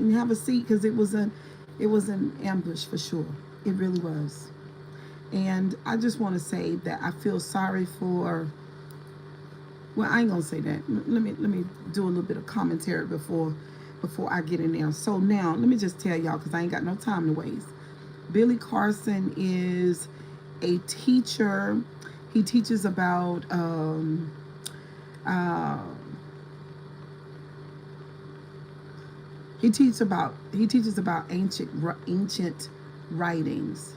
and have a seat because it was an ambush for sure. It really was. And I just want to say that I feel sorry for. Well, I ain't gonna say that. Let me do a little bit of commentary before I get in there. So now let me just tell y'all because I ain't got no time to waste. Billy Carson is a teacher. He teaches about uh, he teaches about ancient writings.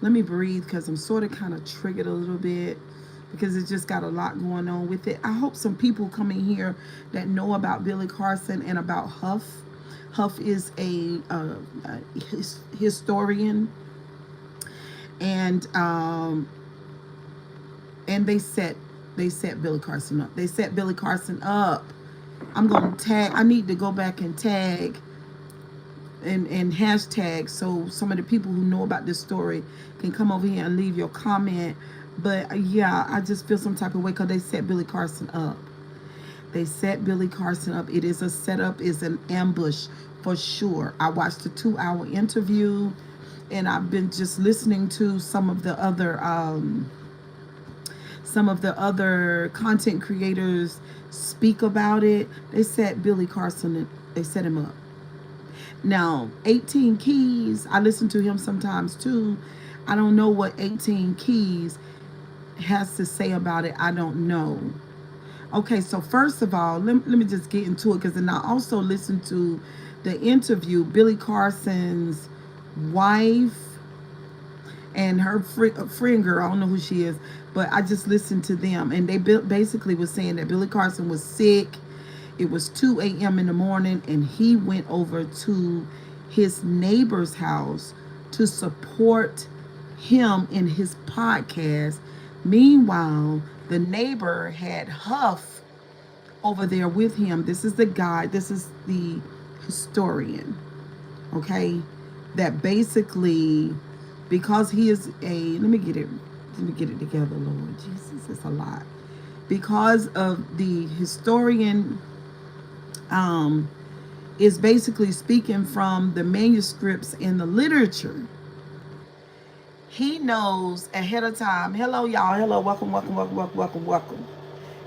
Let me breathe because I'm sort of kind of triggered a little bit because it just got a lot going on with it. I hope some people come in here that know about Billy Carson and about Huff. Huff is a historian, and and they set Billy Carson up. They set Billy Carson up. I'm gonna tag. I need to go back and tag and hashtag so some of the people who know about this story can come over here and leave your comment. But yeah, I just feel some type of way because they set Billy Carson up. They set Billy Carson up. It is a setup, is an ambush for sure. I watched a 2 hour interview, and I've been just listening to some of the other content creators speak about it. They set Billy Carson. They set him up. Now, 18 Keys, I listen to him sometimes too. I don't know what 18 Keys has to say about it. I don't know. Okay, so first of all, let me just get into it because then I also listened to the interview, Billy Carson's wife and her friend girl. I don't know who she is, but I just listened to them, and they basically was saying that Billy Carson was sick. It was 2 a.m. in the morning, and he went over to his neighbor's house to support him in his podcast. Meanwhile, the neighbor had Huff over there with him. This is the guy, this is the historian, okay? That basically, because he is let me get it together, Lord Jesus, it's a lot. Because of the historian is basically speaking from the manuscripts in the literature. He knows ahead of time. Hello, y'all. Hello, welcome, welcome, welcome, welcome, welcome, welcome.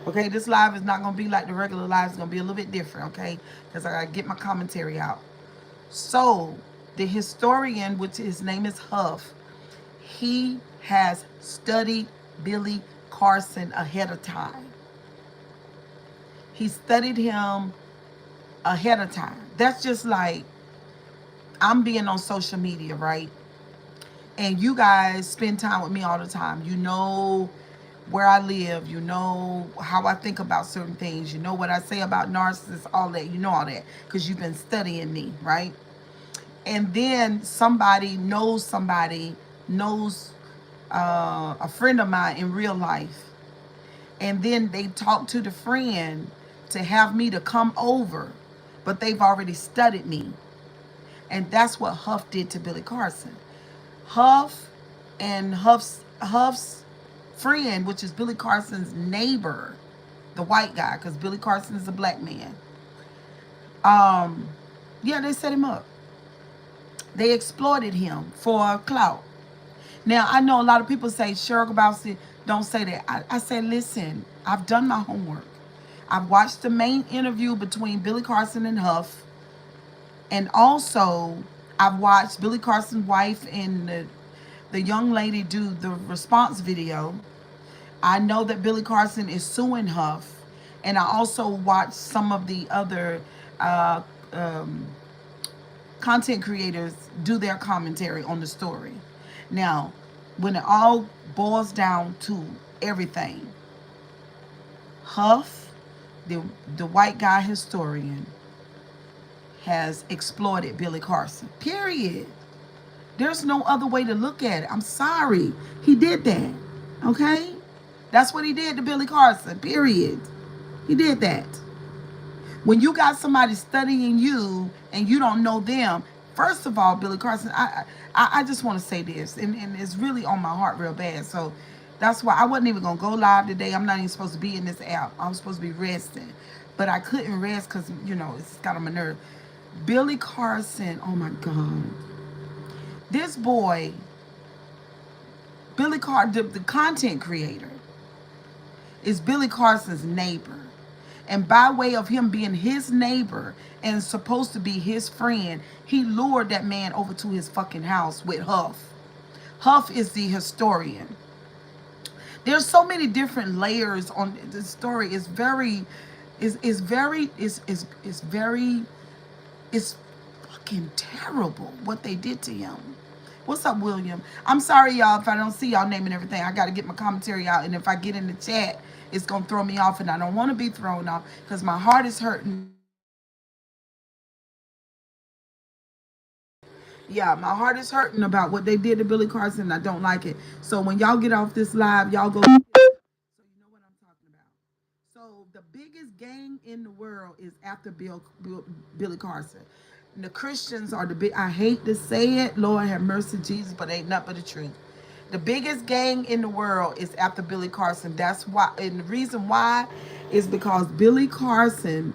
Okay, this live is not gonna be like the regular live. It's gonna be a little bit different, okay? Because I gotta get my commentary out. So, the historian, which his name is Huff, he has studied Billy Carson ahead of time. He studied him ahead of time. That's just like I'm being on social media, right? And you guys spend time with me all the time. You know where I live. You know how I think about certain things. You know what I say about narcissists, all that. You know all that because you've been studying me, right? And then somebody knows a friend of mine in real life. And then they talk to the friend to have me to come over, but they've already studied me. And that's what Huff did to Billy Carson. Huff and Huff's friend, which is Billy Carson's neighbor, the white guy, because Billy Carson is a black man. Yeah, they set him up. They exploited him for clout. Now I know a lot of people say, Cheryl Gabowski, don't say that. I say, listen, I've done my homework. I've watched the main interview between Billy Carson and Huff. And also, I've watched Billy Carson's wife and the young lady do the response video. I know that Billy Carson is suing Huff. And I also watched some of the other uh, um, content creators do their commentary on the story. Now, when it all boils down to everything, Huff, the white guy historian, has exploited Billy Carson. Period. There's no other way to look at it. I'm sorry. He did that. Okay? That's what he did to Billy Carson. Period. He did that. When you got somebody studying you and you don't know them, first of all, Billy Carson, I just want to say this, and it's really on my heart real bad. So that's why I wasn't even going to go live today. I'm not even supposed to be in this app. I'm supposed to be resting. But I couldn't rest because, it's got on my nerve. Billy Carson, oh my God. This boy, Billy Carson, the content creator, is Billy Carson's neighbor. And by way of him being his neighbor and supposed to be his friend, he lured that man over to his fucking house with Huff. Huff is the historian. There's so many different layers on the story. It's very, is very, is very, it's fucking terrible what they did to him. What's up, William? I'm sorry, y'all, if I don't see y'all naming everything. I got to get my commentary out. And if I get in the chat, it's going to throw me off. And I don't want to be thrown off because my heart is hurting. Yeah, my heart is hurting about what they did to Billy Carson. I don't like it. So when y'all get off this live, y'all go. So you know what I'm talking about. So the biggest gang in the world is after Billy Carson. And the Christians are the big. I hate to say it, Lord have mercy, Jesus, but ain't nothing but the truth. The biggest gang in the world is after Billy Carson. That's why, and the reason why is because Billy Carson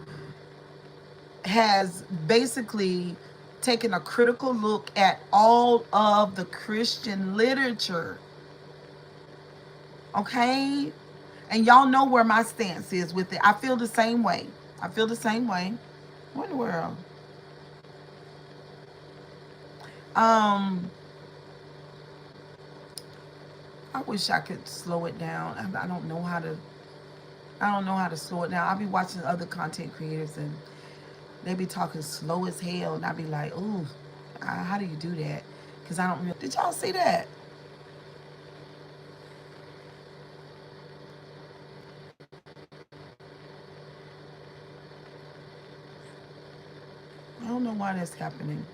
has basically taken a critical look at all of the Christian literature. Okay? And y'all know where my stance is with it. I feel the same way. I feel the same way. What in the world? Um, I wish I could slow it down. I don't know how to. I don't know how to slow it down. I'll be watching other content creators and they be talking slow as hell, and I be like, ooh, how do you do that? Because I don't really. Did y'all see that? I don't know why that's happening.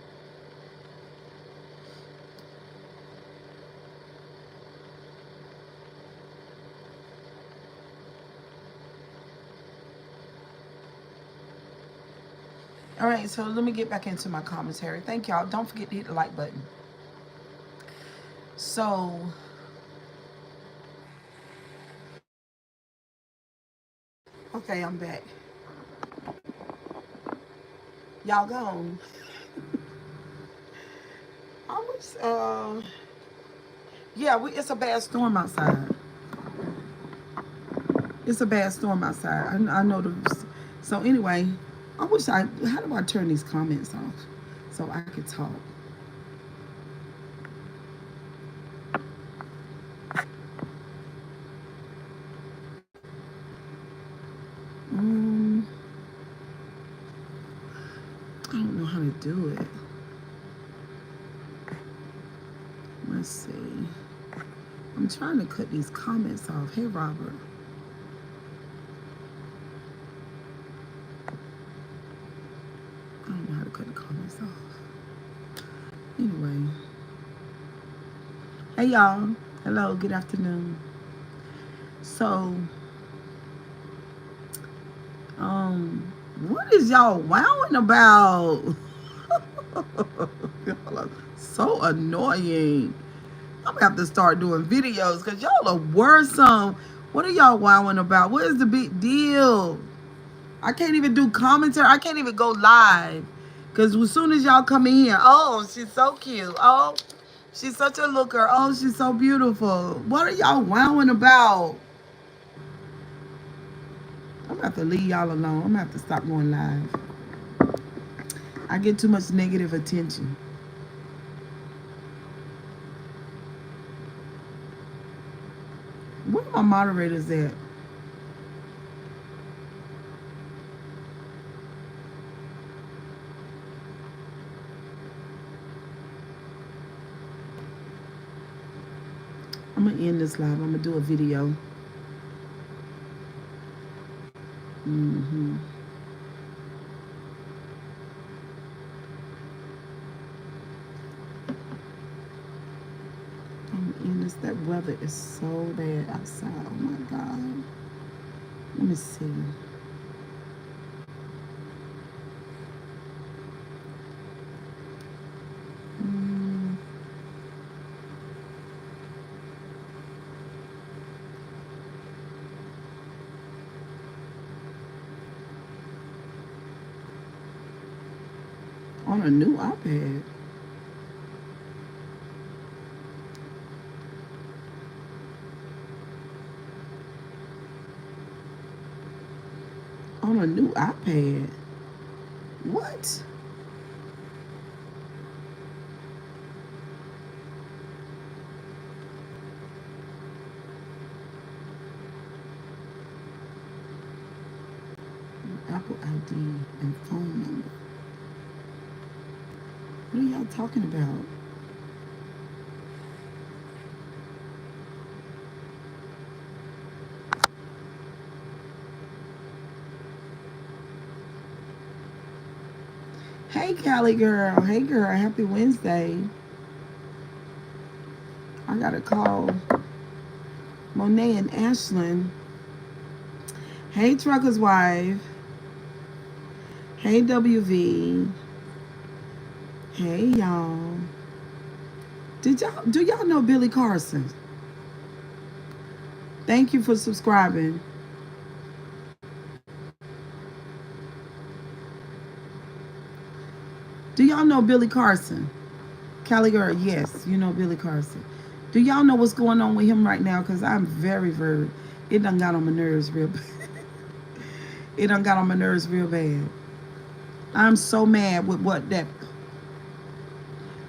All right, so let me get back into my commentary. Thank y'all. Don't forget to hit the like button. So, okay, I'm back. Y'all gone. I was, yeah, it's a bad storm outside. It's a bad storm outside. I know the. So anyway, I wish I. How do I turn these comments off so I could talk? Um, I don't know how to do it. Let's see. I'm trying to cut these comments off. Hey, Robert. I don't know how to cut the comments off. Anyway. Hey, y'all. Hello. Good afternoon. So, what is y'all wowing about? Y'all are so annoying. I'm gonna have to start doing videos because y'all are worrisome. What are y'all wowing about? What is the big deal? I can't even do commentary. I can't even go live. Because as soon as y'all come in here, oh, she's so cute. Oh, she's such a looker. Oh, she's so beautiful. What are y'all wowing about? I'm gonna have to leave y'all alone. I'm gonna have to stop going live. I get too much negative attention. Where are my moderators at? I'm gonna end this live. I'm gonna do a video. Mm-hmm. I'm gonna end this. That weather is so bad outside. Oh my God. Let me see. Mm, On a new iPad. On a new iPad. What? Apple ID and phone number. What are y'all talking about? Hey, Callie girl. Hey, girl. Happy Wednesday. I got to call Monet and Ashlyn. Hey, Trucker's Wife. Hey, WV. Hey, y'all. Do y'all know Billy Carson? Thank you for subscribing. Do y'all know Billy Carson? Callie girl, yes, you know Billy Carson. Do y'all know what's going on with him right now? Because I'm very, it done got on my nerves real bad. It done got on my nerves real bad. I'm so mad with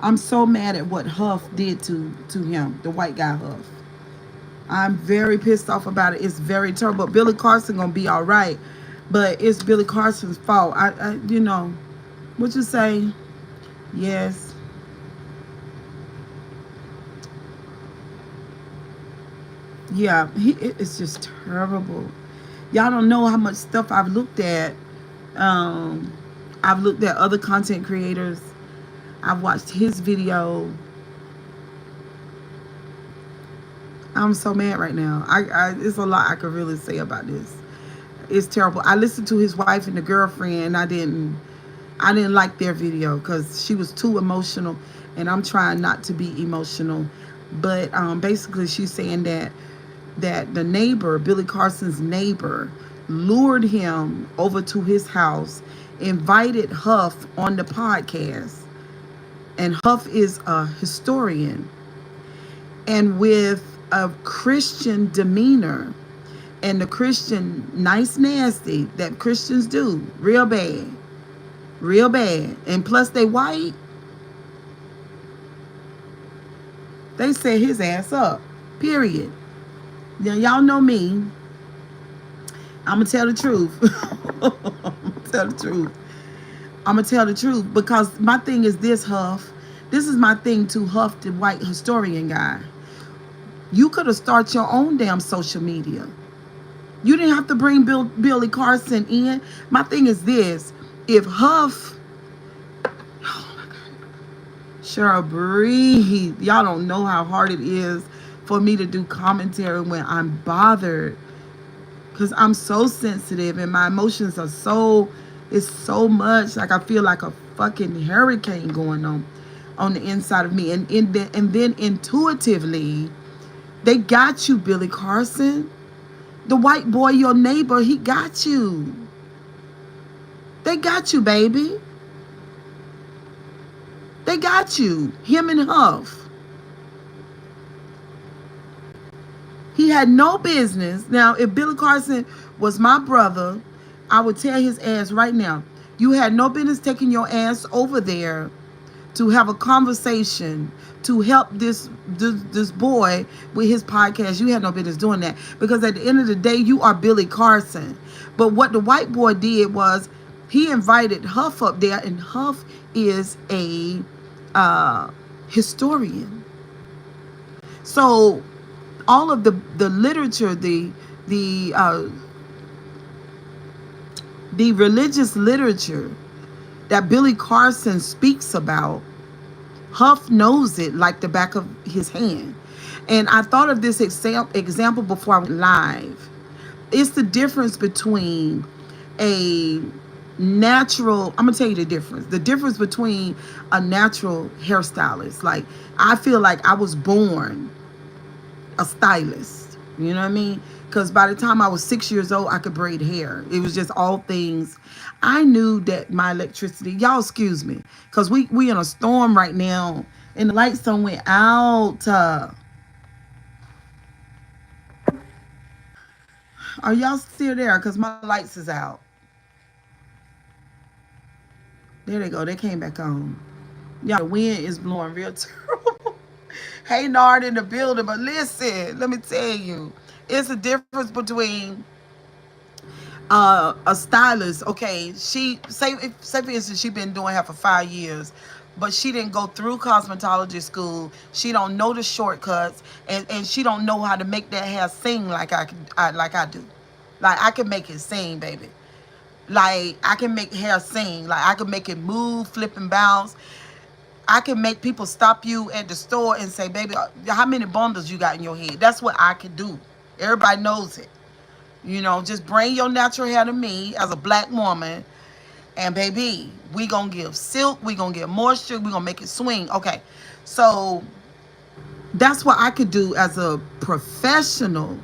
I'm so mad at what Huff did to him, the white guy Huff. I'm very pissed off about it. It's very terrible. Billy Carson gonna be all right, but it's Billy Carson's fault. You know, what you say? Yes. Yeah, it's just terrible. Y'all don't know how much stuff I've looked at. I've looked at other content creators. I've watched his video. I'm so mad right now. It's a lot I could really say about this. It's terrible. I listened to his wife and the girlfriend. I didn't like their video because she was too emotional, and I'm trying not to be emotional. But basically, she's saying that the neighbor, Billy Carson's neighbor, lured him over to his house, invited Huff on the podcast, and Huff is a historian, and with a Christian demeanor and the Christian nice nasty that Christians do real bad, and plus they white, they set his ass up, period. Now y'all know me, I'm gonna tell the truth. I'm gonna tell the truth because my thing is this, Huff. This is my thing to Huff, the white historian guy. You could have started your own damn social media. You didn't have to bring Billy Carson in. My thing is this: if Huff, oh my God, Cheryl, breathe. Y'all don't know how hard it is for me to do commentary when I'm bothered, because I'm so sensitive and my emotions are it's so much. Like I feel like a fucking hurricane going on the inside of me, and then intuitively, they got you, Billy Carson. The white boy, your neighbor, he got you. They got you, baby. They got you. Him and Huff. He had no business. Now, if Billy Carson was my brother, I would tell his ass right now, you had no business taking your ass over there to have a conversation to help this boy with his podcast. You had no business doing that, because at the end of the day, you are Billy Carson. But what the white boy did was he invited Huff up there, and Huff is a historian. So all of the literature, the religious literature that Billy Carson speaks about, Huff knows it like the back of his hand. And I thought of this example before I went live. It's the difference between a natural, I'm going to tell you the difference. The difference between a natural hairstylist. Like, I feel like I was born a stylist. You know what I mean? Because by the time I was 6 years old, I could braid hair. It was just all things. I knew that my electricity, y'all excuse me, because we in a storm right now and the lights don't went out. Are y'all still there? Because my lights is out. There they go. They came back on. Y'all, the wind is blowing real terrible. Hey, Nard in the building. But listen, let me tell you, it's a difference between a stylist. Okay, she say for instance, she been doing hair for 5 years, but she didn't go through cosmetology school. She don't know the shortcuts, and she don't know how to make that hair sing like like I do. Like I can make it sing, baby. Like I can make hair sing. Like I can make it move, flip and bounce. I can make people stop you at the store and say, baby, how many bundles you got in your head? That's what I can do. Everybody knows it. You know, just bring your natural hair to me as a black woman. And baby, we gonna give silk, we gonna give moisture, we gonna make it swing. Okay, so that's what I could do as a professional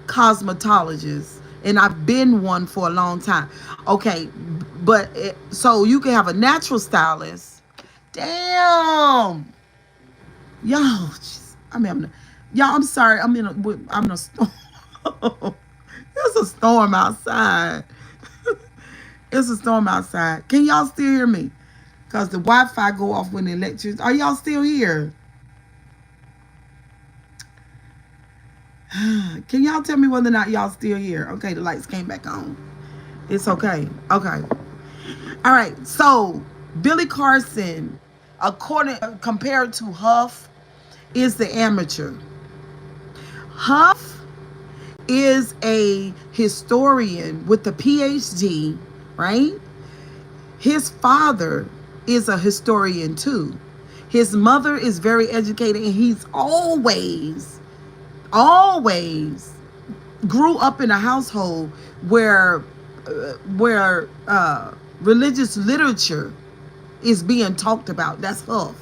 cosmetologist. And I've been one for a long time. Okay, but so you can have a natural stylist. Damn. Yo, y'all, I'm sorry. I'm in a storm. It's a storm outside. It's a storm outside. Can y'all still hear me? Because the Wi-Fi go off when the electricity. Are y'all still here? Can y'all tell me whether or not y'all still here? Okay, the lights came back on. It's okay. Okay. All right. So Billy Carson, compared to Huff, is the amateur. Huff is a historian with a PhD, right? His father is a historian too. His mother is very educated, and he's always grew up in a household where religious literature is being talked about. That's Huff.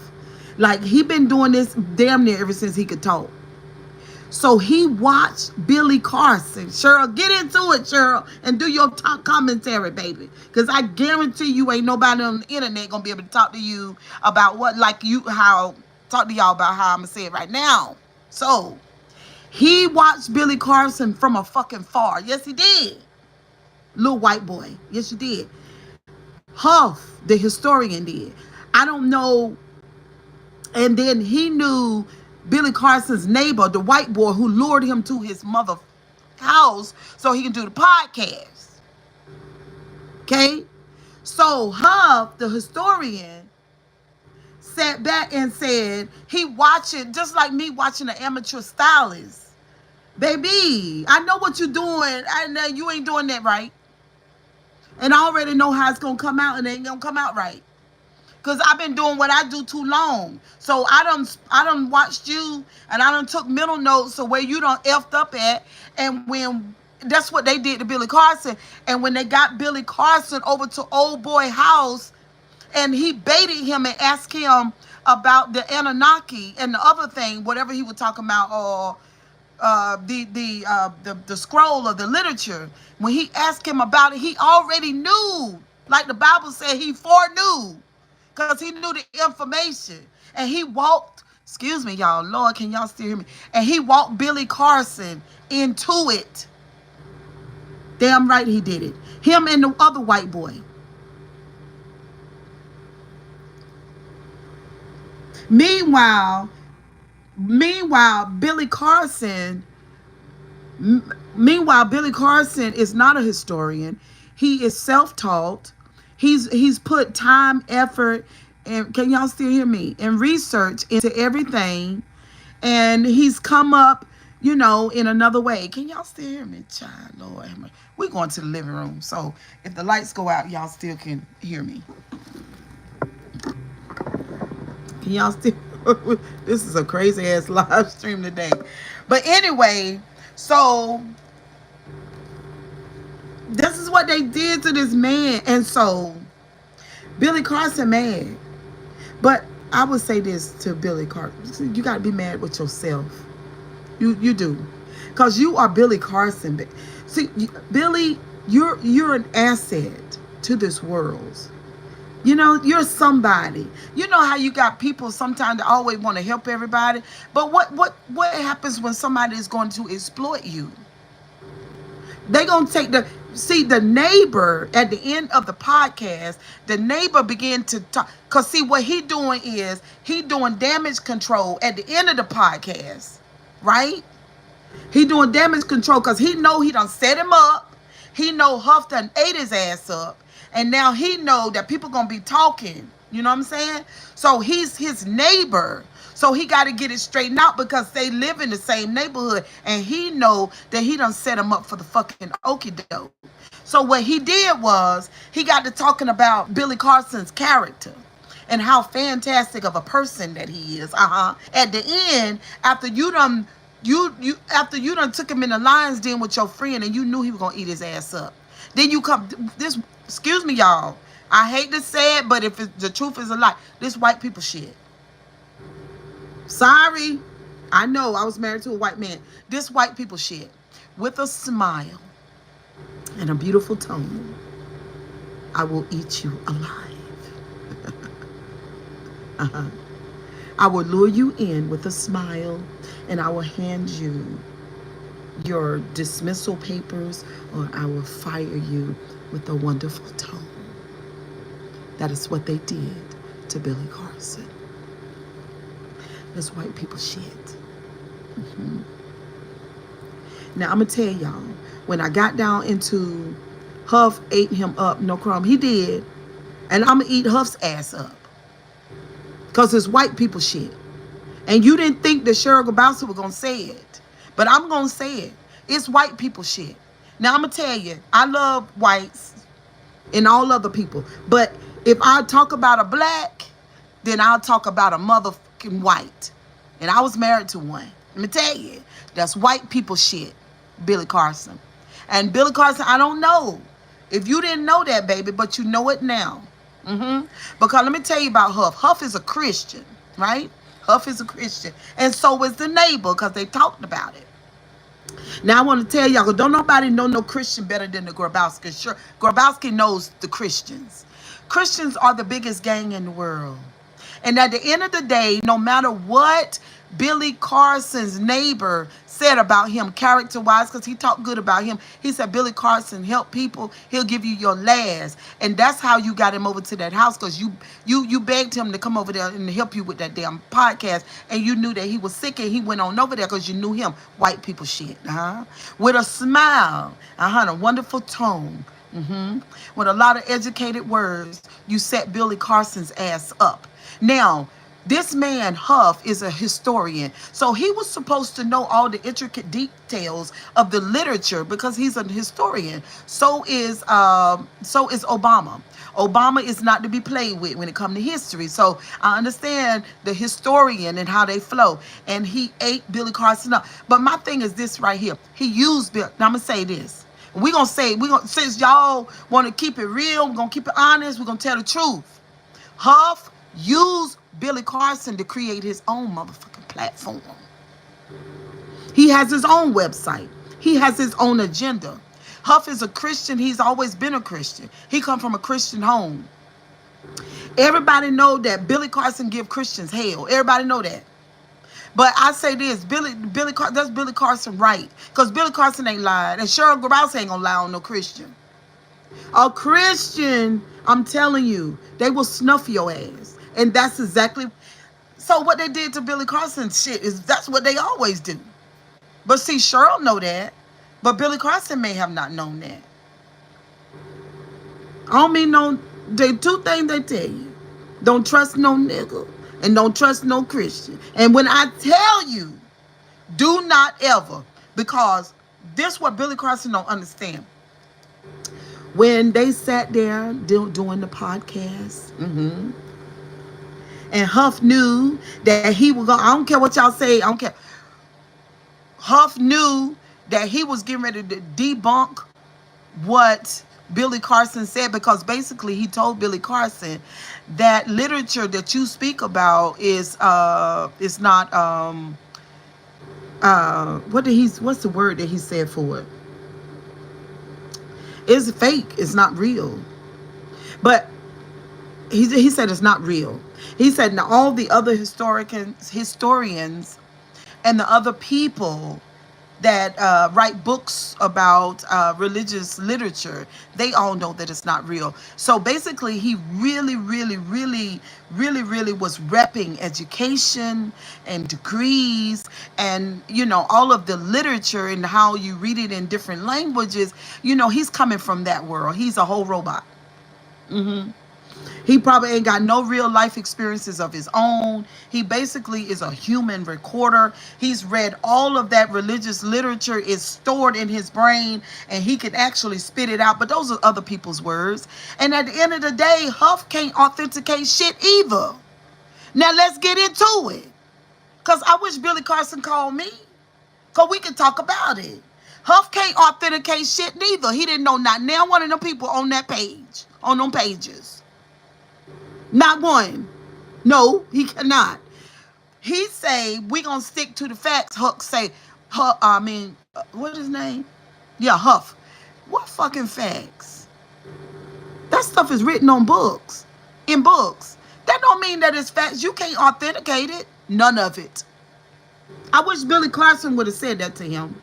Like he been doing this damn near ever since he could talk. So he watched Billy Carson. Cheryl, get into it, Cheryl, and do your talk commentary, baby. Because I guarantee you ain't nobody on the internet gonna be able to talk to you about talk to y'all about how I'm gonna say it right now. So he watched Billy Carson from a fucking far. Yes, he did. Little white boy. Yes, you did. Huff, the historian, did. I don't know. And then he knew Billy Carson's neighbor, the white boy who lured him to his mother's house so he can do the podcast. Okay? So Huff, the historian, sat back and said, he watching, just like me watching an amateur stylist. Baby, I know what you're doing. I know you ain't doing that right. And I already know how it's going to come out, and it ain't going to come out right. Because I've been doing what I do too long. So I done watched you, and I done took mental notes of where you done effed up at. And when that's what they did to Billy Carson. And when they got Billy Carson over to old boy house, and he baited him and asked him about the Anunnaki and the other thing, whatever he was talking about, or the scroll of the literature. When he asked him about it, he already knew. Like the Bible said, he foreknew. Because he knew the information. And he walked, excuse me, y'all. Lord, can y'all still hear me? And he walked Billy Carson into it. Damn right he did it. Him and the other white boy. Meanwhile, Billy Carson is not a historian. He is self-taught. He's put time, effort, and can y'all still hear me? And research into everything. And he's come up, in another way. Can y'all still hear me? Child, Lord. We're going to the living room. So if the lights go out, y'all still can hear me. Can y'all still? This is a crazy ass live stream today. But anyway, so this is what they did to this man. And so Billy Carson mad. But I would say this to Billy Carson. You got to be mad with yourself. You do. because you are Billy Carson. See, Billy, you're an asset to this world. You know, you're somebody. You know how you got people sometimes that always want to help everybody, but what happens when somebody is going to exploit you? They gonna take the neighbor at the end of the podcast. The neighbor began to talk, cause see what he doing is he doing damage control at the end of the podcast, right? He doing damage control because he know he done set him up. He know Huff done ate his ass up. And now he know that people gonna be talking. You know what I'm saying? So he's his neighbor. So he got to get it straightened out because they live in the same neighborhood. And he know that he done set him up for the fucking okie doke. So what he did was he got to talking about Billy Carson's character and how fantastic of a person that he is. At the end, after you done took him in the lion's den with your friend and you knew he was gonna eat his ass up. Then you come this excuse me, y'all. I hate to say it, but if the truth is a lie, this white people shit. Sorry. I know I was married to a white man. This white people shit. With a smile and a beautiful tone, I will eat you alive. I will lure you in with a smile and I will hand you your dismissal papers or I will fire you with a wonderful tone. That is what they did to Billy Carson. That's white people shit. Now I'm gonna tell y'all, when I got down into Huff ate him up, no crumb. He did. And I'm gonna eat Huff's ass up. Because it's white people shit. And you didn't think that Cheryl Grabowski was gonna say it. But I'm gonna say it. It's white people shit. Now I'm gonna tell you, I love whites and all other people. But if I talk about a black, then I'll talk about a motherfucking white. And I was married to one. Let me tell you, that's white people shit, Billy Carson. And Billy Carson, I don't know if you didn't know that, baby, but you know it now. Because let me tell you about Huff. Huff is a Christian, right? Huff is a Christian. And so is the neighbor, because they talked about it. Now I want to tell y'all, because don't nobody know no Christian better than the Grabowski. Sure, Grabowski knows the Christians. Christians are the biggest gang in the world. And at the end of the day, no matter what Billy Carson's neighbor said about him character-wise, because he talked good about him, he said, Billy Carson help people, he'll give you your last. And that's how you got him over to that house, because you begged him to come over there and help you with that damn podcast, and you knew that he was sick, and he went on over there because you knew him. White people shit, with a smile, a wonderful tone, with a lot of educated words, you set Billy Carson's ass up. Now, this man, Huff, is a historian. So he was supposed to know all the intricate details of the literature because he's a historian. So is Obama. Obama is not to be played with when it comes to history. So I understand the historian and how they flow. And he ate Billy Carson up. But my thing is this right here. He used Bill. Now I'm going to say this. Since y'all want to keep it real, we're going to keep it honest, we're going to tell the truth. Huff used Billy Carson to create his own motherfucking platform. He has his own website. He has his own agenda. Huff is a Christian. He's always been a Christian. He come from a Christian home. Everybody know that Billy Carson give Christians hell. Everybody know that. But I say this, that's Billy Carson right. Because Billy Carson ain't lied. And Cheryl Grabowski ain't gonna lie on no Christian. A Christian, I'm telling you, they will snuff your ass. And that's exactly, so what they did to Billy Carson shit is that's what they always do. But see, Cheryl know that, but Billy Carson may have not known that. I don't mean no, they two things they tell you. Don't trust no nigga and don't trust no Christian. And when I tell you, do not ever, because this what Billy Carson don't understand. When they sat there doing the podcast, and Huff knew that he was going, I don't care what y'all say, I don't care. Huff knew that he was getting ready to debunk what Billy Carson said, because basically he told Billy Carson that literature that you speak about is not What's the word that he said for it? It's fake. It's not real. But he said it's not real. He said now all the other historians and the other people that write books about religious literature, they all know that it's not real. So basically, he really was repping education and degrees and, all of the literature and how you read it in different languages. He's coming from that world. He's a whole robot. He probably ain't got no real life experiences of his own. He basically is a human recorder. He's read all of that religious literature is stored in his brain and he can actually spit it out. But those are other people's words. And at the end of the day, Huff can't authenticate shit either. Now let's get into it. Because I wish Billy Carson called me. Because we can talk about it. Huff can't authenticate shit neither. He didn't know not now one of them people on that page, on them pages. Not one. No, he cannot. He say we gonna stick to the facts. Huck say, what is his name? Yeah, Huff. What fucking facts? That stuff is written on books, in books. That don't mean that it's facts. You can't authenticate it. None of it. I wish Billy Carson would have said that to him.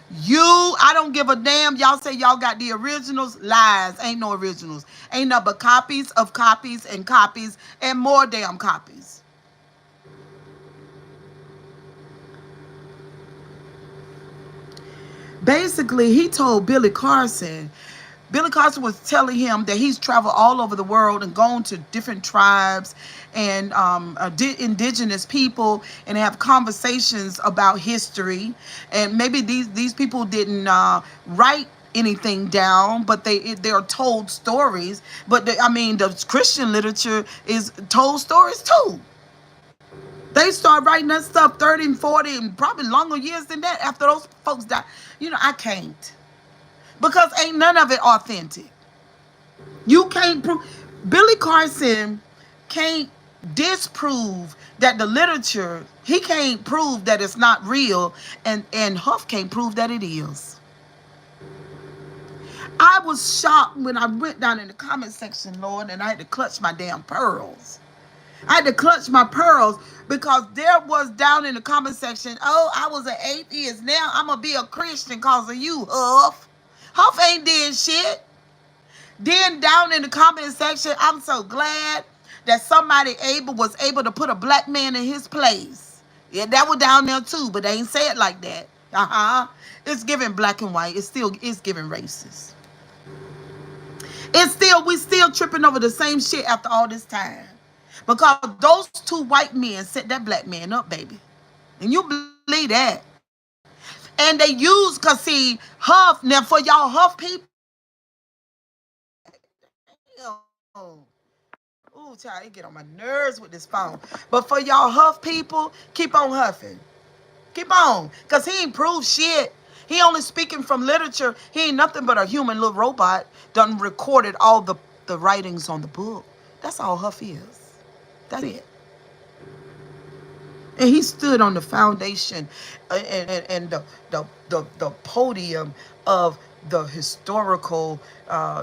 I don't give a damn. Y'all say y'all got the originals. Lies. Ain't no originals. Ain't nothing but copies of copies and copies and more damn copies. Basically, he told Billy Carson was telling him that he's traveled all over the world and gone to different tribes and indigenous people and have conversations about history. And maybe these people didn't write anything down, but they're told stories. But the Christian literature is told stories too. They start writing that stuff 30 and 40 and probably longer years than that after those folks die. I can't. Because ain't none of it authentic. You can't prove. Billy Carson can't disprove that the literature, he can't prove that it's not real, and Huff can't prove that it is. I was shocked when I went down in the comment section, Lord, and I had to clutch my damn pearls. I had to clutch my pearls because there was down in the comment section, oh, I was an atheist. Now I'm going to be a Christian because of you, Huff. Huff ain't did shit. Then down in the comment section, I'm so glad that somebody was able to put a black man in his place. Yeah, that was down there too, but they ain't say it like that. It's giving black and white. It's giving racist. We still tripping over the same shit after all this time. Because those two white men set that black man up, baby. And you believe that. And they use, because see, Huff, now for y'all Huff people, ooh, child, it get on my nerves with this phone. But for y'all Huff people, keep on huffing. Keep on. Because he ain't proved shit. He only speaking from literature. He ain't nothing but a human little robot done recorded all the writings on the book. That's all Huff is. That's it. And he stood on the foundation and the podium of the historical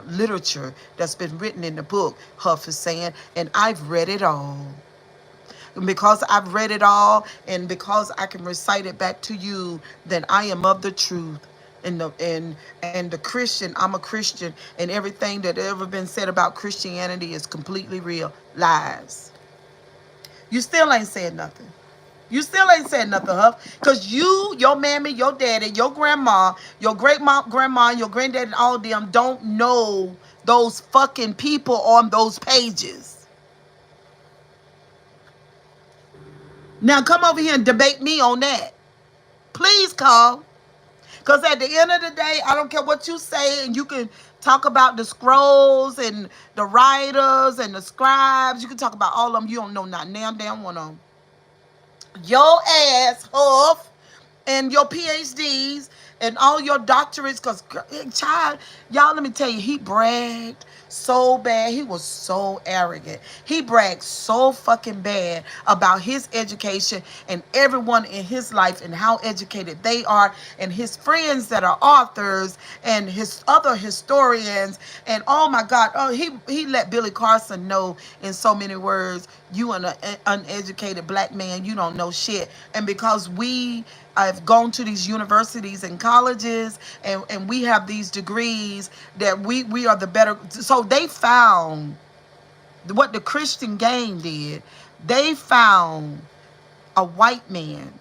literature that's been written in the book, Huff is saying, and I've read it all. And because I've read it all and because I can recite it back to you, then I am of the truth. And the Christian, I'm a Christian, and everything that ever been said about Christianity is completely real. Lies. You still ain't said nothing. You still ain't said nothing, Huff. Because you, your mammy, your daddy, your grandma, your grandma, your granddaddy, and all them don't know those fucking people on those pages. Now come over here and debate me on that. Please come. Because at the end of the day, I don't care what you say, and you can talk about the scrolls and the writers and the scribes. You can talk about all of them. You don't know not damn one of them. Your ass, Huff, and your PhDs and all your doctorates, because child, y'all, let me tell you, he bragged so bad. He was so arrogant. He bragged so fucking bad about his education and everyone in his life and how educated they are, and his friends that are authors and his other historians. And oh my God, oh, he let Billy Carson know in so many words, you an uneducated black man, you don't know shit. And because we have gone to these universities and colleges, and we have these degrees, that we are the better. So they found what the Christian game did. They found a white man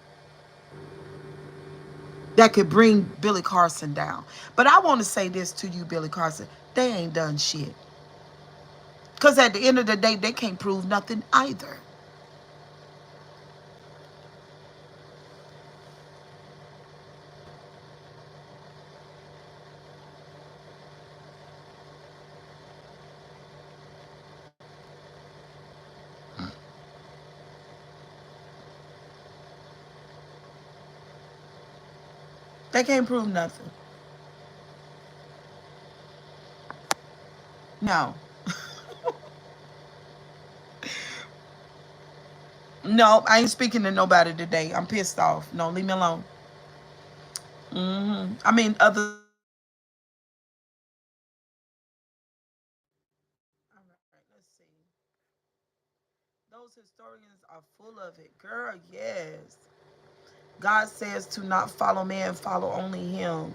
that could bring Billy Carson down. But I want to say this to you, Billy Carson, they ain't done shit. Because at the end of the day, they can't prove nothing either. They can't prove nothing. No. No, I ain't speaking to nobody today. I'm pissed off. No, leave me alone. I mean, other. All right, let's see. Those historians are full of it. Girl, yes. God says to not follow man, follow only him.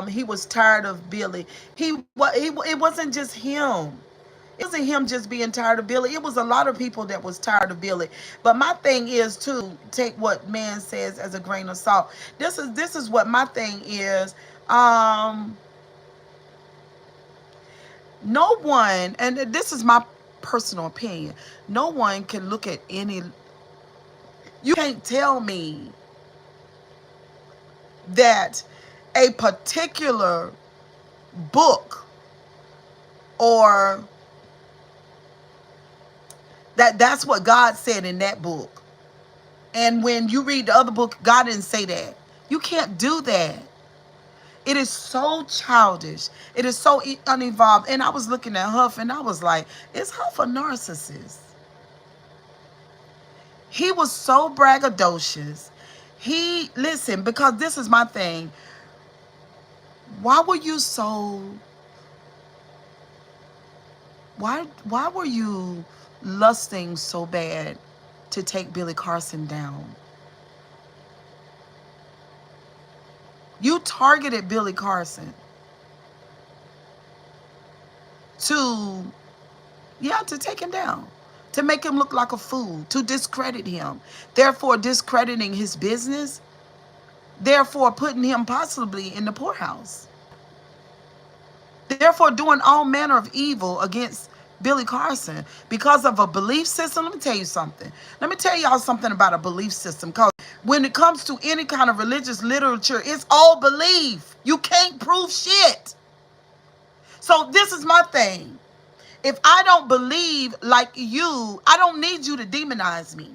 He was tired of Billy. It wasn't just him. It wasn't him just being tired of Billy. It was a lot of people that was tired of Billy. But my thing is to take what man says as a grain of salt. This is what my thing is. No one, and this is my personal opinion, no one can look at any. You can't tell me that a particular book, or that's what God said in that book, and when you read the other book, God didn't say that. You can't do that. It is so childish. It is so unevolved. And I was looking at Huff and I was like, is Huff a narcissist? He was so braggadocious. Listen, because this is my thing. Why were you so, why were you lusting so bad to take Billy Carson down? You targeted Billy Carson to, yeah, to take him down, to make him look like a fool, to discredit him, therefore discrediting his business, therefore putting him possibly in the poorhouse, therefore doing all manner of evil against Billy Carson because of a belief system. Let me tell you something. Let me tell y'all something about a belief system. Because when it comes to any kind of religious literature, it's all belief. You can't prove shit. So this is my thing. If I don't believe like you, I don't need you to demonize me.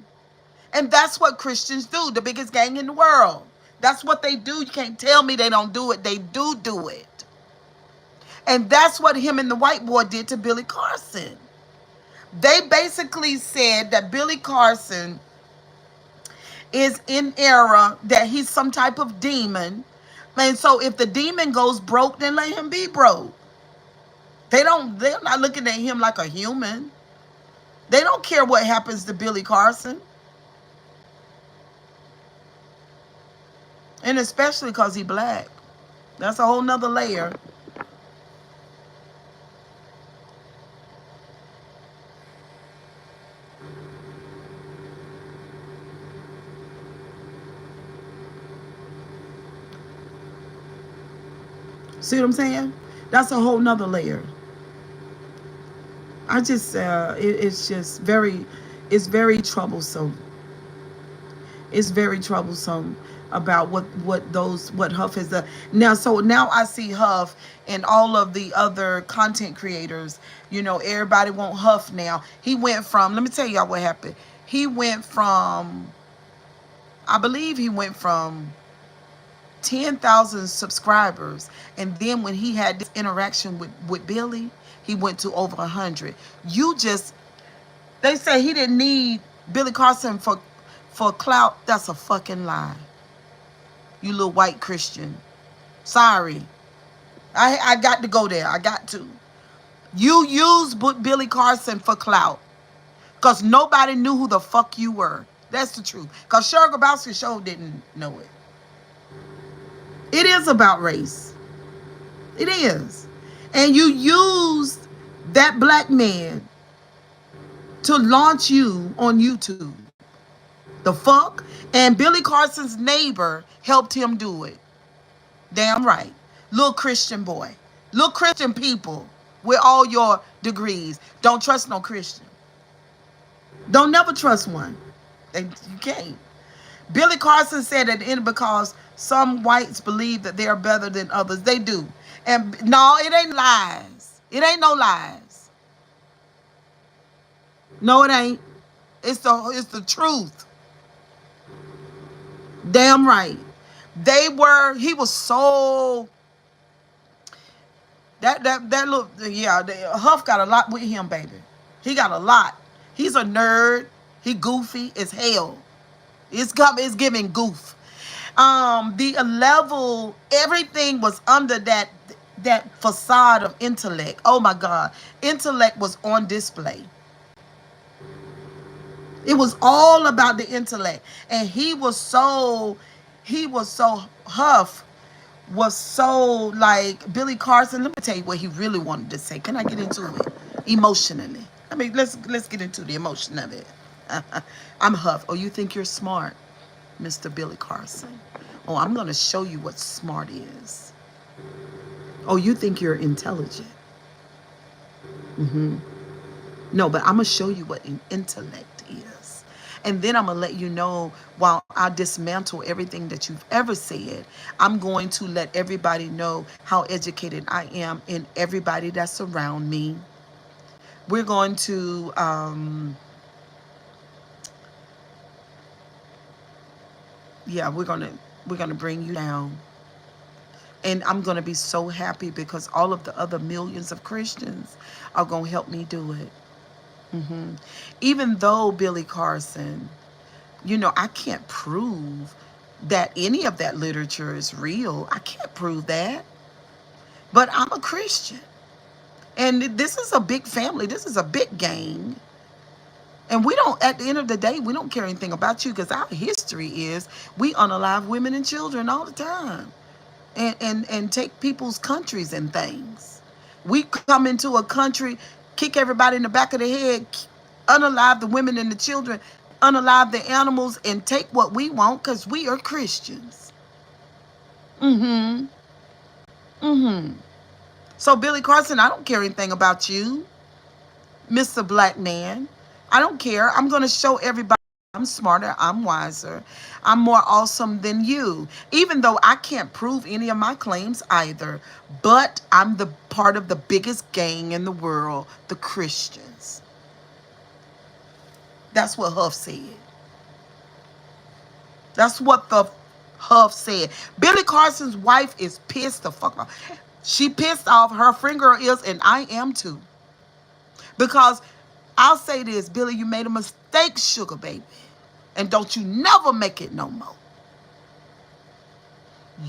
And that's what Christians do, the biggest gang in the world. That's what they do. You can't tell me they don't do it. They do it. And that's what him and the white boy did to Billy Carson. They basically said that Billy Carson is in error, that he's some type of demon. And so if the demon goes broke, then let him be broke. They're not looking at him like a human. They don't care what happens to Billy Carson. And especially because he black. That's a whole nother layer. See what I'm saying? That's a whole nother layer. I just, it's just it's very troublesome. It's very troublesome about what Huff has done. Now, so now I see Huff and all of the other content creators, everybody want Huff now. He went from, let me tell y'all what happened. He went from, I believe he went from 10,000 subscribers. And then when he had this interaction with Billy, he went to over 100. You just, they say he didn't need Billy Carson for clout. That's a fucking lie. You little white Christian. Sorry. I got to go there. I got to. You used Billy Carson for clout. Because nobody knew who the fuck you were. That's the truth. Because Cheryl Grabowski's show didn't know it. It is about race. It is. And you used that black man to launch you on YouTube. The fuck? And Billy Carson's neighbor helped him do it. Damn right. Little Christian boy. Little Christian people with all your degrees. Don't trust no Christian. Don't never trust one. You can't. Billy Carson said at the end, because some whites believe that they are better than others. They do. And no, it ain't lies. It ain't no lies. No, it ain't. It's the truth. Damn right. He was so, that little, yeah, Huff got a lot with him, baby. He got a lot. He's a nerd. He goofy as hell. It's giving goof. The level, everything was under that facade of intellect. Oh my God. Intellect was on display. It was all about the intellect. And Huff was so like Billy Carson. Let me tell you what he really wanted to say. Can I get into it emotionally? I mean, let's get into the emotion of it. I'm Huff. Oh, you think you're smart, Mr. Billy Carson? Oh, I'm going to show you what smart is. Oh, you think you're intelligent? No, but I'm going to show you what intellect is. And then I'm going to let you know, while I dismantle everything that you've ever said, I'm going to let everybody know how educated I am and everybody that's around me. We're going to, we're going to bring you down. And I'm going to be so happy because all of the other millions of Christians are going to help me do it. Even though Billy Carson, I can't prove that any of that literature is real. I can't prove that. But I'm a Christian. And this is a big family. This is a big gang. And we don't, at the end of the day, we don't care anything about you, because our history is we unalive women and children all the time. And take people's countries and things. We come into a country, kick everybody in the back of the head, unalive the women and the children, unalive the animals, and take what we want because we are Christians. So Billy Carson, I don't care anything about you, Mr. Black Man. I don't care. I'm going to show everybody I'm smarter, I'm wiser, I'm more awesome than you. Even though I can't prove any of my claims either. But I'm the part of the biggest gang in the world, the Christians. That's what Huff said. That's what the Huff said. Billy Carson's wife is pissed the fuck off. She pissed off. Her friend girl is, and I am too. Because I'll say this, Billy, you made a mistake, sugar baby. And don't you never make it no more.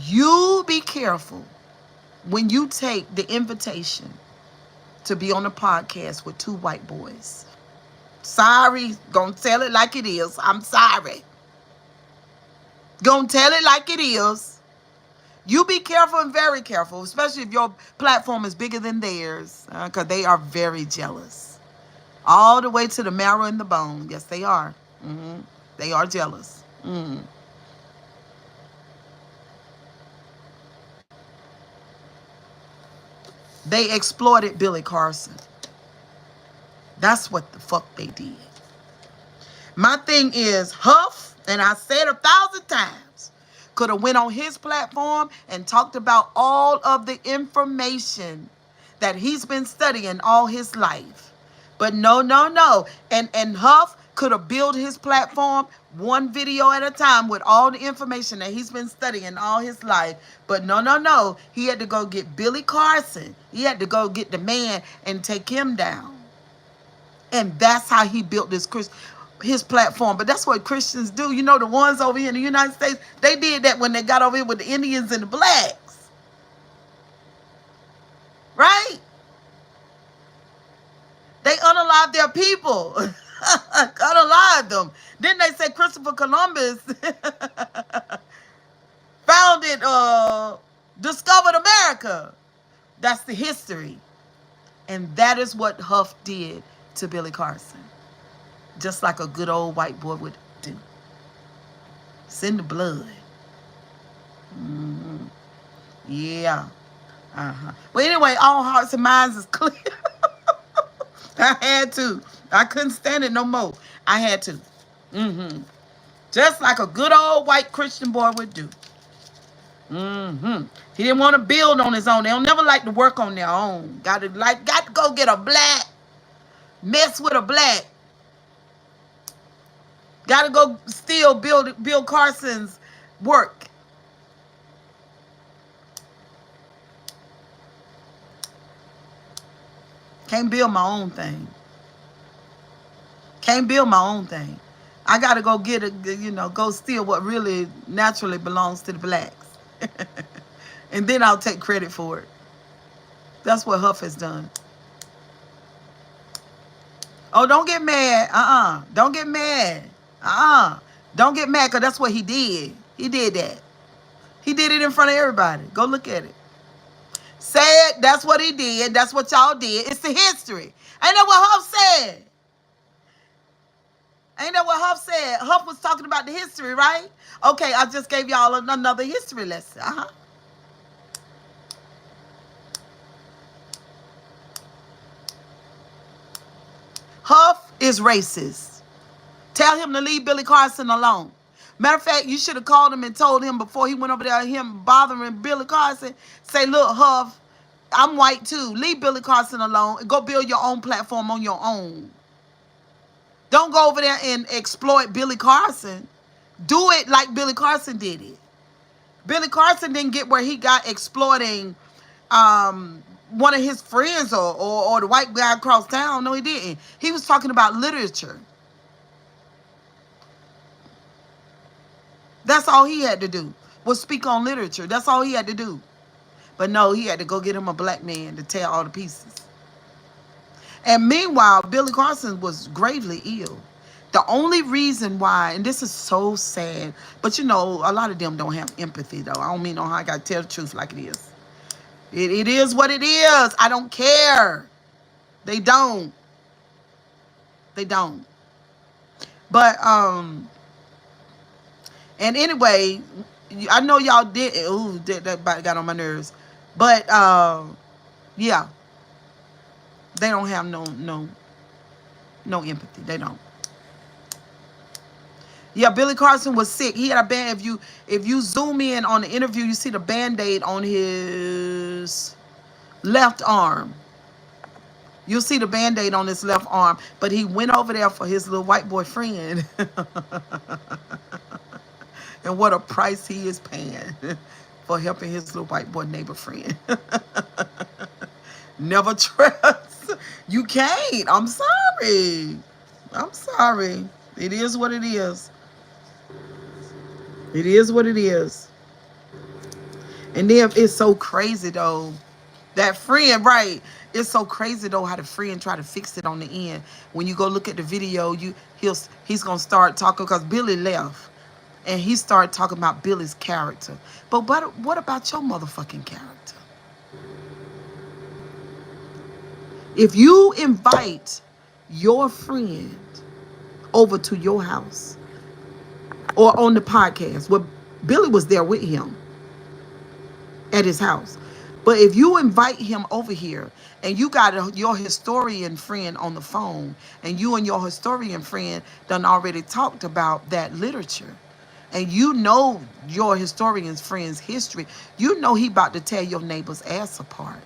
You be careful when you take the invitation to be on a podcast with two white boys. Sorry, gonna tell it like it is. I'm sorry. Gonna tell it like it is. You be careful and very careful, especially if your platform is bigger than theirs, because they are very jealous. All the way to the marrow and the bone. Yes, they are. They are jealous. They exploited Billy Carson. That's what the fuck they did. My thing is, Huff, and I said 1,000 times, could have went on his platform and talked about all of the information that he's been studying all his life. But no, no, no. And Huff could have built his platform one video at a time with all the information that he's been studying all his life. But no, no, no. He had to go get Billy Carson. He had to go get the man and take him down. And that's how he built his platform. But that's what Christians do. You know, the ones over here in the United States, they did that when they got over here with the Indians and the blacks. Right? They unalived their people. Unalived them. Then they say Christopher Columbus founded, discovered America. That's the history. And that is what Huff did to Billy Carson. Just like a good old white boy would do. It's in the blood. Mm-hmm. Yeah. Well, anyway, all hearts and minds is clear. I had to. I couldn't stand it no more. I had to. Just like a good old white Christian boy would do. He didn't want to build on his own. They don't never like to work on their own. Got to go get a black. Mess with a black. Got to go steal Bill Carson's work. Can't build my own thing. Can't build my own thing. I got to go get go steal what really naturally belongs to the blacks. And then I'll take credit for it. That's what Huff has done. Oh, don't get mad. Don't get mad. Don't get mad, because that's what he did. He did that. He did it in front of everybody. Go look at it. Say it. That's what he did. That's what y'all did. It's the history. Ain't that what Huff said? Ain't that what Huff said? Huff was talking about the history, right? Okay, I just gave y'all another history lesson. Huff is racist. Tell him to leave Billy Carson alone. Matter of fact, you should have called him and told him before he went over there, him bothering Billy Carson, say, look, Huff, I'm white too. Leave Billy Carson alone and go build your own platform on your own. Don't go over there and exploit Billy Carson. Do it like Billy Carson did it. Billy Carson didn't get where he got exploiting one of his friends or the white guy across town. No, he didn't. He was talking about literature. That's all he had to do, was speak on literature. That's all he had to do. But no, he had to go get him a black man to tear all the pieces. And meanwhile, Billy Carson was gravely ill. The only reason why, and this is so sad, but a lot of them don't have empathy, though. I don't mean no how I got to tell the truth like it is. It is what it is. I don't care. They don't. They don't. But, and anyway, I know y'all did. Ooh, that got on my nerves. But, yeah. They don't have no empathy. They don't. Yeah, Billy Carson was sick. He had a band. If you zoom in on the interview, you see the Band-Aid on his left arm. You'll see the Band-Aid on his left arm. But he went over there for his little white boy friend. And what a price he is paying for helping his little white boy neighbor friend. Never trust. You can't. I'm sorry. I'm sorry. It is what it is. It is what it is. And then it's so crazy, though. That friend, right? It's so crazy, though, how the friend try to fix it on the end. When you go look at the video, he's going to start talking, because Billy left. And he started talking about Billy's character. But what about your motherfucking character? If you invite your friend over to your house or on the podcast, well, Billy was there with him at his house. But if you invite him over here and you got your historian friend on the phone, and you and your historian friend done already talked about that literature, and you know your historian's friend's history, you know he about to tear your neighbor's ass apart.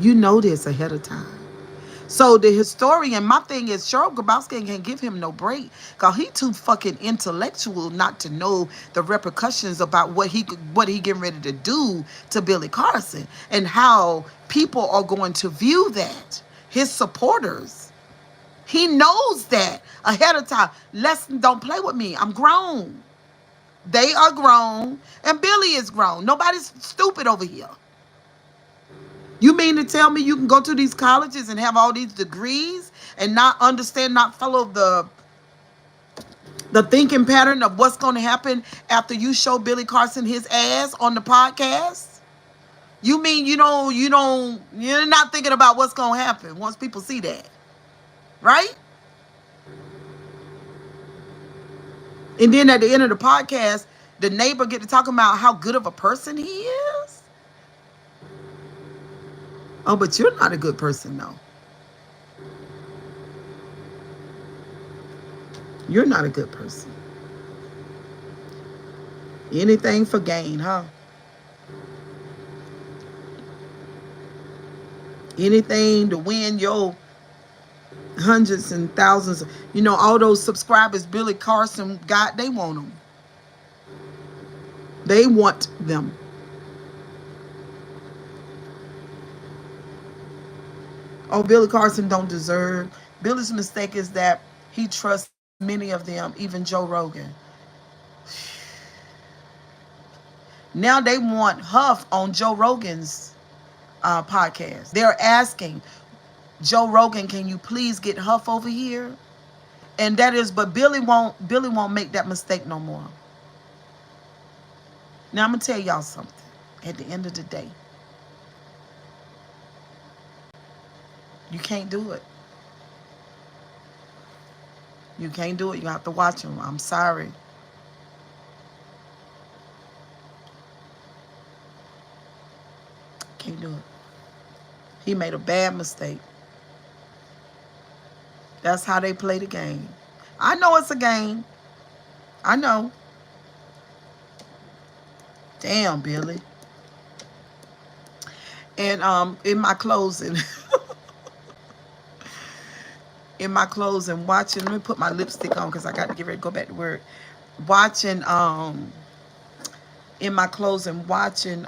You know this ahead of time. So the historian, my thing is Cheryl Grabowski can't give him no break because he too fucking intellectual not to know the repercussions about what he getting ready to do to Billy Carson and how people are going to view that. His supporters. He knows that ahead of time. Listen, don't play with me. I'm grown. They are grown, and Billy is grown. Nobody's stupid over here. You mean to tell me you can go to these colleges and have all these degrees and not understand, not follow the thinking pattern of what's going to happen after you show Billy Carson his ass on the podcast? You mean you're not thinking about what's going to happen once people see that, right? And then at the end of the podcast, the neighbor get to talking about how good of a person he is. Oh, but you're not a good person, though. You're not a good person. Anything for gain, huh? Anything to win your hundreds and thousands. All those subscribers Billy Carson got, they want them. They want them. Oh, Billy Carson don't deserve. Billy's mistake is that he trusts many of them, even Joe Rogan. Now they want Huff on Joe Rogan's podcast. They're asking Joe Rogan, can you please get Huff over here? And that is, but Billy won't make that mistake no more. Now I'm gonna tell y'all something. At the end of the day, you can't do it. You can't do it. You have to watch him. I'm sorry. Can't do it. He made a bad mistake. That's how they play the game. I know it's a game. I know. Damn, Billy. And in my closing, watching, let me put my lipstick on because I got to get ready to go back to work. Watching, in my closing, watching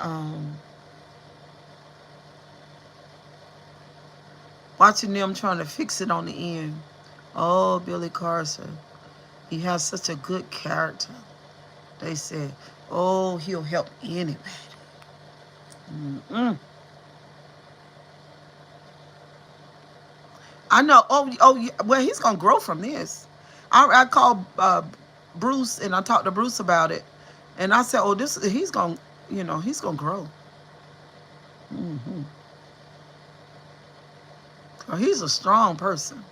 them trying to fix it on the end. Oh, Billy Carson. He has such a good character. They said, oh, he'll help anybody. Mm-mm. I know. Oh, well, he's gonna grow from this. I called Bruce and I talked to Bruce about it, and I said, oh, he's gonna grow. Mm-hmm. Oh, he's a strong person.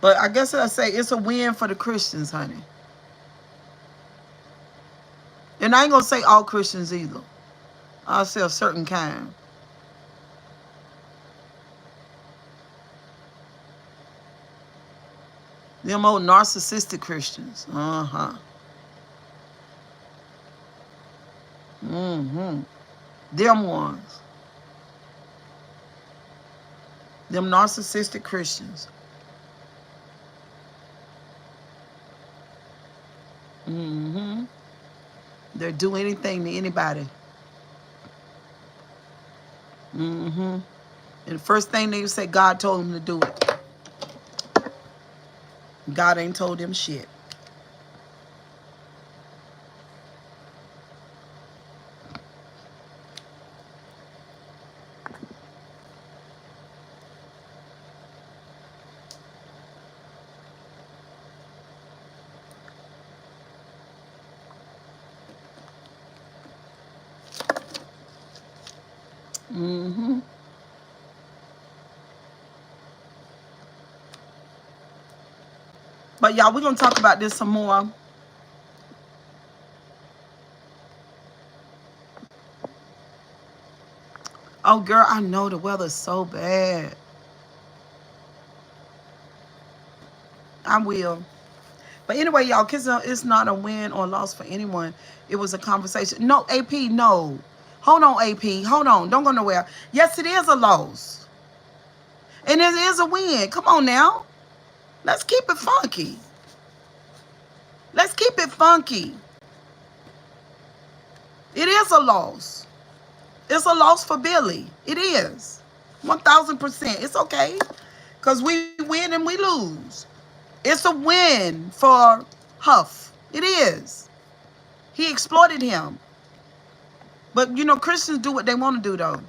But I guess I say it's a win for the Christians, honey. And I ain't gonna say all Christians either. I'll say a certain kind. Them old narcissistic Christians. Uh-huh. Mm-hmm. Them ones. Them narcissistic Christians. Mm-hmm. They'll do anything to anybody. Mm-hmm. And the first thing they say, God told them to do it. God ain't told them shit. Mm-hmm. But y'all, we're gonna talk about this some more. Oh girl, I know the weather's so bad. I will. But anyway, y'all, it's not a win or loss for anyone. It was a conversation. No, AP, no. Hold on, AP. Hold on. Don't go nowhere. Yes, it is a loss. And it is a win. Come on now. Let's keep it funky. Let's keep it funky. It is a loss. It's a loss for Billy. It is. 1,000%. It's okay. Because we win and we lose. It's a win for Huff. It is. He exploited him. But, you know, Christians do what they want to do, though.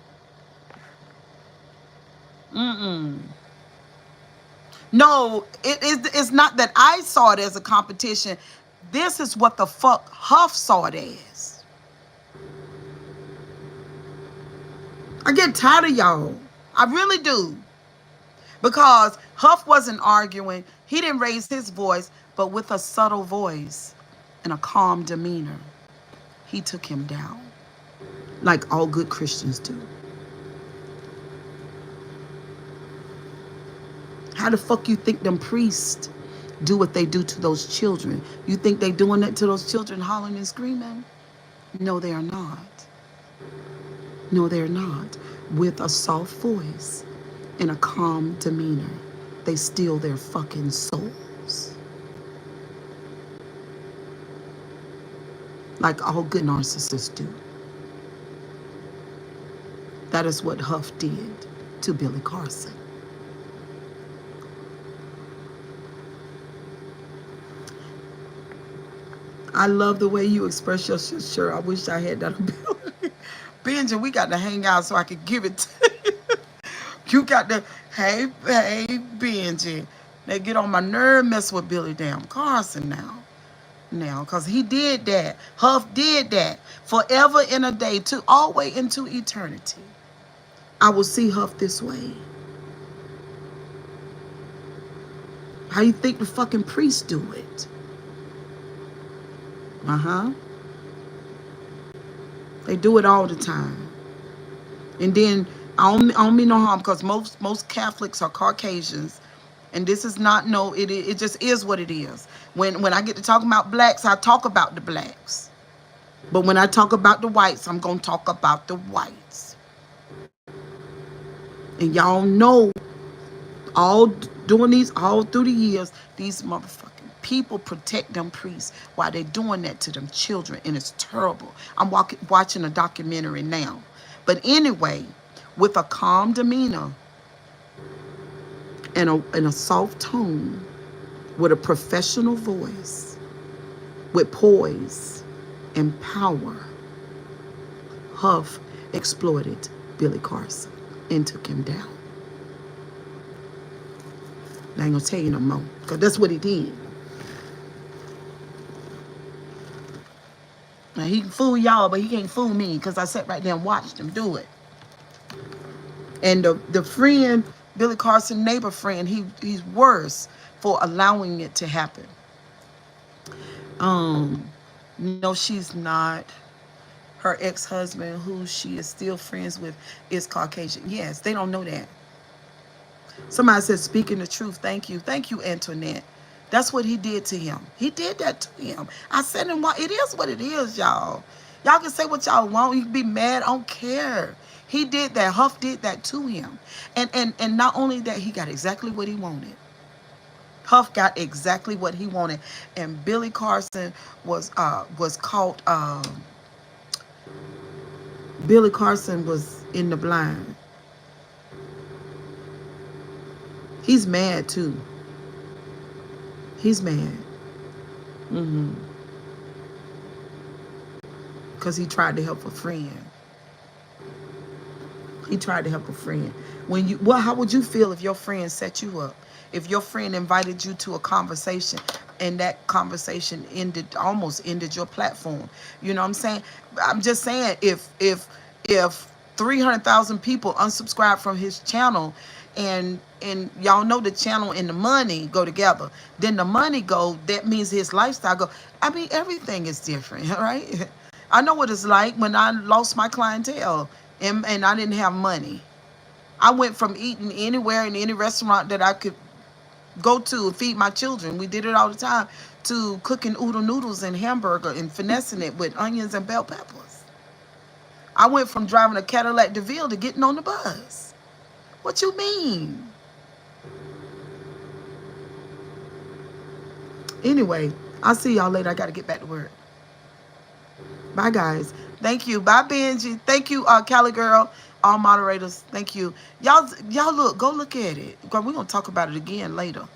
No, it's not that I saw it as a competition. This is what the fuck Huff saw it as. I get tired of y'all. I really do. Because Huff wasn't arguing. He didn't raise his voice, but with a subtle voice and a calm demeanor, he took him down. Like all good Christians do. How the fuck you think them priests do what they do to those children? You think they doing that to those children, hollering and screaming? No, they are not. No, they're not. With a soft voice and a calm demeanor, they steal their fucking souls. Like all good narcissists do. That is what Huff did to Billy Carson. I love the way you express your shit. Sure, I wish I had that ability. Benji, we got to hang out so I could give it to you. You got to, hey, Benji. They get on my nerve mess with Billy damn Carson now. Because he did that. Huff did that. Forever and a day, to all the way into eternity. I will see Huff this way. How you think the fucking priests do it? They do it all the time. And then I don't mean no harm, because most Catholics are Caucasians, and this is not it just is what it is. When I get to talk about blacks, I talk about the blacks. But when I talk about the whites, I'm gonna talk about the whites. And y'all know, all through the years, these motherfuckers. People protect them priests while they're doing that to them children, and it's terrible. I'm watching a documentary now. But anyway, with a calm demeanor and a soft tone, with a professional voice, with poise and power, Huff exploited Billy Carson and took him down. I ain't gonna tell you no more, because that's what he did. Now, he can fool y'all, but he can't fool me, because I sat right there and watched him do it. And the friend, Billy Carson, neighbor friend, he's worse for allowing it to happen. No, she's not. Her ex-husband, who she is still friends with, is Caucasian. Yes, they don't know that. Somebody said, speaking the truth. Thank you. Thank you, Antoinette. That's what he did to him. He did that to him. I said, it is what it is, y'all. Y'all can say what y'all want. You can be mad. I don't care. He did that. Huff did that to him. And not only that, he got exactly what he wanted. Huff got exactly what he wanted. And Billy Carson was caught. Billy Carson was in the blind. He's mad too. He's mad. Because he tried to help a friend. He tried to help a friend. How would you feel if your friend set you up? If your friend invited you to a conversation and that conversation almost ended your platform? You know what I'm saying? I'm just saying, if 300,000 people unsubscribe from his channel, and y'all know the channel and the money go together, then the money go, that means his lifestyle go. I mean, everything is different, right? I know what it's like when I lost my clientele and I didn't have money. I went from eating anywhere in any restaurant that I could go to and feed my children. We did it all the time, to cooking oodle noodles and hamburger and finessing it with onions and bell peppers. I went from driving a Cadillac DeVille to getting on the bus. What you mean? Anyway, I'll see y'all later. I got to get back to work. Bye, guys. Thank you. Bye, Benji. Thank you, Cali Girl. All moderators. Thank you. Y'all look. Go look at it. We're going to talk about it again later.